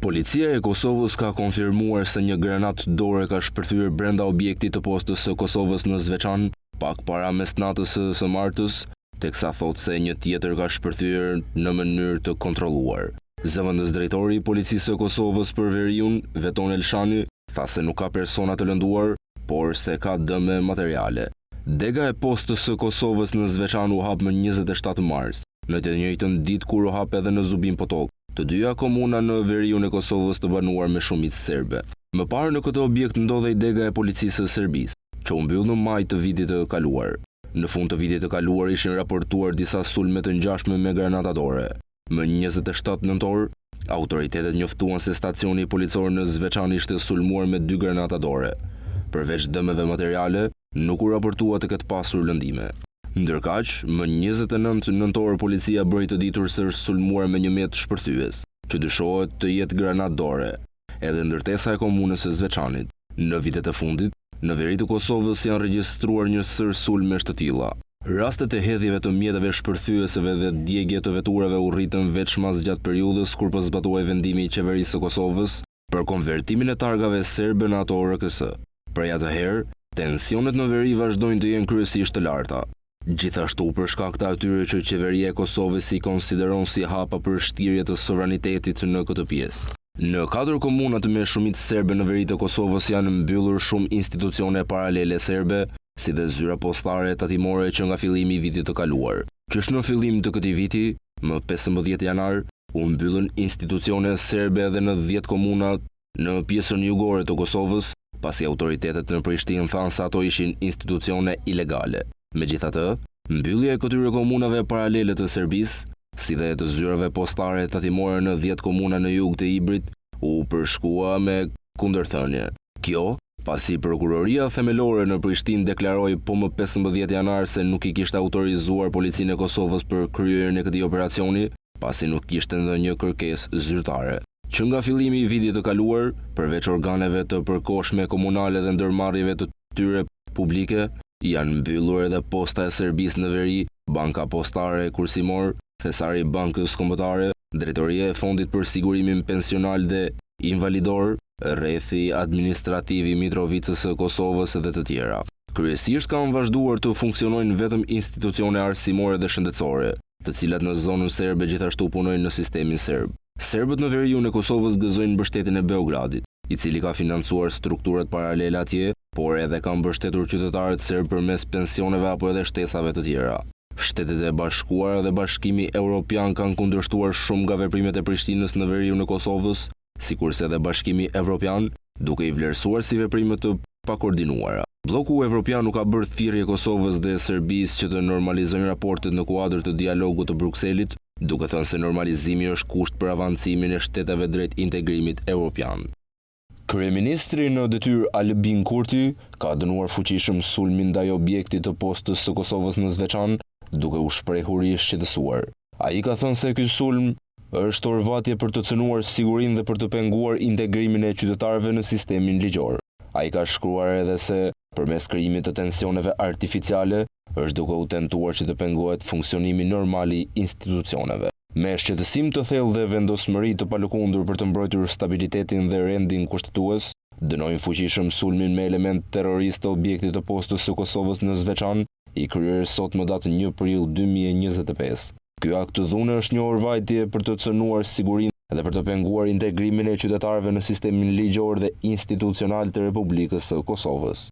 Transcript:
Policia e Kosovës ka konfirmuar se një granat dore ka shpërthyer brenda objektit të postës së Kosovës në Zveçan, pak para mesnatës së martës, teksa thotë se një tjetër ka shpërthyer në mënyrë të kontrolluar. Zëvendës drejtori i Policisë së Kosovës për Veriun, Veton Elshani, tha se nuk ka persona të lënduar, por se ka dëme materiale. Dega e postës së Kosovës në Zveçan u hap më 27 mars, në të njëjtën ditë kur u hap edhe në Zubin Potok, të dyja komuna në Veriun e Kosovës të banuar me shumicë serbe. Më parë në këtë objekt ndodhej dega e policisë së Serbisë, që u mbyll në maj të vitit të kaluar. Në fund të vitit të kaluar ishin raportuar disa sulme të ngjashme me granata dore. Më 27 nëntor, autoritetet njoftuan se stacioni policor në Zveçan ishte sulmuar me 2 granata dore. Përveç dëmeve materiale, nuk u raportua të ketë pasur lëndime. Ndërkaq, më 29 nëntor policia bëri të ditur se është sulmuar me një mjet shpërthyes, që dyshohet të jetë granat dore, edhe ndërtesa e komunës së Zveçanit. Në vitet e fundit, në veri të Kosovës janë regjistruar një sër sulmesh të tilla. Rastet e hedhjeve të mjeteve shpërthyeseve dhe djegje të veturave u rritën veçmas gjatë periudhës kur po zbatuaj vendimi i qeverisë së Kosovës për konvertimin e targave serbe në ato RKS. Prej atëherë, tensionet në veri vazhdojnë të jenë kryesisht të larta. Gjithashtu për shkak të atyre që qeveria e Kosovës i konsideron si hapa për shtirje të sovranitetit në këtë pjesë. Në 4 komuna të me shumicë serbe në veri të Kosovës janë mbyllur shumë institucione paralele serbe, si dhe zyra postare tatimore që nga fillimi i vitit të kaluar. Qysh në fillim të këtij viti, më 15 janar, u mbyllën institucione serbe edhe në 10 komuna në pjesën jugore të Kosovës, pasi autoritetet në Prishtinë thanë se ato ishin institucione ilegale. Megjithatë, mbyllja e këtyre komunave paralele të Serbisë, si dhe të zyrave postare tatimore në 10 komuna në jug të Ibrit, u përshkua me kundërthënie. Kjo, pasi prokuroria themelore në Prishtinë deklaroi po më 15 janar se nuk i kishte autorizuar policinë e Kosovës për kryerjen e këtij operacioni, pasi nuk kishte ndonjë kërkesë zyrtare. Që nga fillimi i vitit të kaluar, përveç organeve të përkohshme komunale dhe ndërmarrjeve të tyre publike, janë mbyllur edhe posta e Serbisë në veri, banka postare e Kursimor, thesari i bankës kombëtare, drejtoria e fondit për sigurimin pensional dhe invalidor, rrethi administrativ i Mitrovicës së Kosovës dhe të tjera. Kryesisht kanë vazhduar të funksionojnë vetëm institucione arsimore dhe shëndetësore, të cilat në zonën serbe gjithashtu punojnë në sistemin serb. Serbët në veriun e Kosovës gëzojnë mbështetjen e Beogradit, i cili ka financuar strukturat paralele atje, por edhe ka mbështetur qytetarët serb përmes pensioneve apo edhe shtesave të tjera. Shtetet e Bashkuara dhe Bashkimi Evropian kanë kundërshtuar shumë nga veprimet e Prishtinës në veriun e Kosovës, sikurse edhe Bashkimi Evropian, duke i vlerësuar si veprime të pakoordinuara. Bloku Evropian nuk ka bërë thirrje Kosovës dhe Serbisë që të normalizojnë raportet në kuadër të dialogut të Brukselit, duke thënë se normalizimi është kusht për avancimin e shteteve drejt integrimit evropian. Kryeministri në detyrë Albin Kurti ka dënuar fuqishëm sulmin ndaj objektit të postës së Kosovës në Zveçan, duke u shprehur i shqetësuar. Ai ka thënë se ky sulm është orvatje për të cënuar sigurinë dhe për të penguar integrimin e qytetarëve në sistemin ligjor. Ai ka shkruar edhe se përmes krijimit të tensioneve artificiale është duke u tentuar që të pengohet funksionimi normal i institucioneve. Me shqetësim të thellë dhe vendosmëri të palëkundur për të mbrojtur stabilitetin dhe rendin kushtetues, dënojnë fuqishëm sulmin me element terrorist të objektit të postës së Kosovës në Zveçan, i kryer sot më datë 1 prill 2025. Ky akt dhune është një orvajtje për të cënuar sigurinë dhe për të penguar integrimin e qytetarëve në sistemin ligjor dhe institucional të Republikës së Kosovës.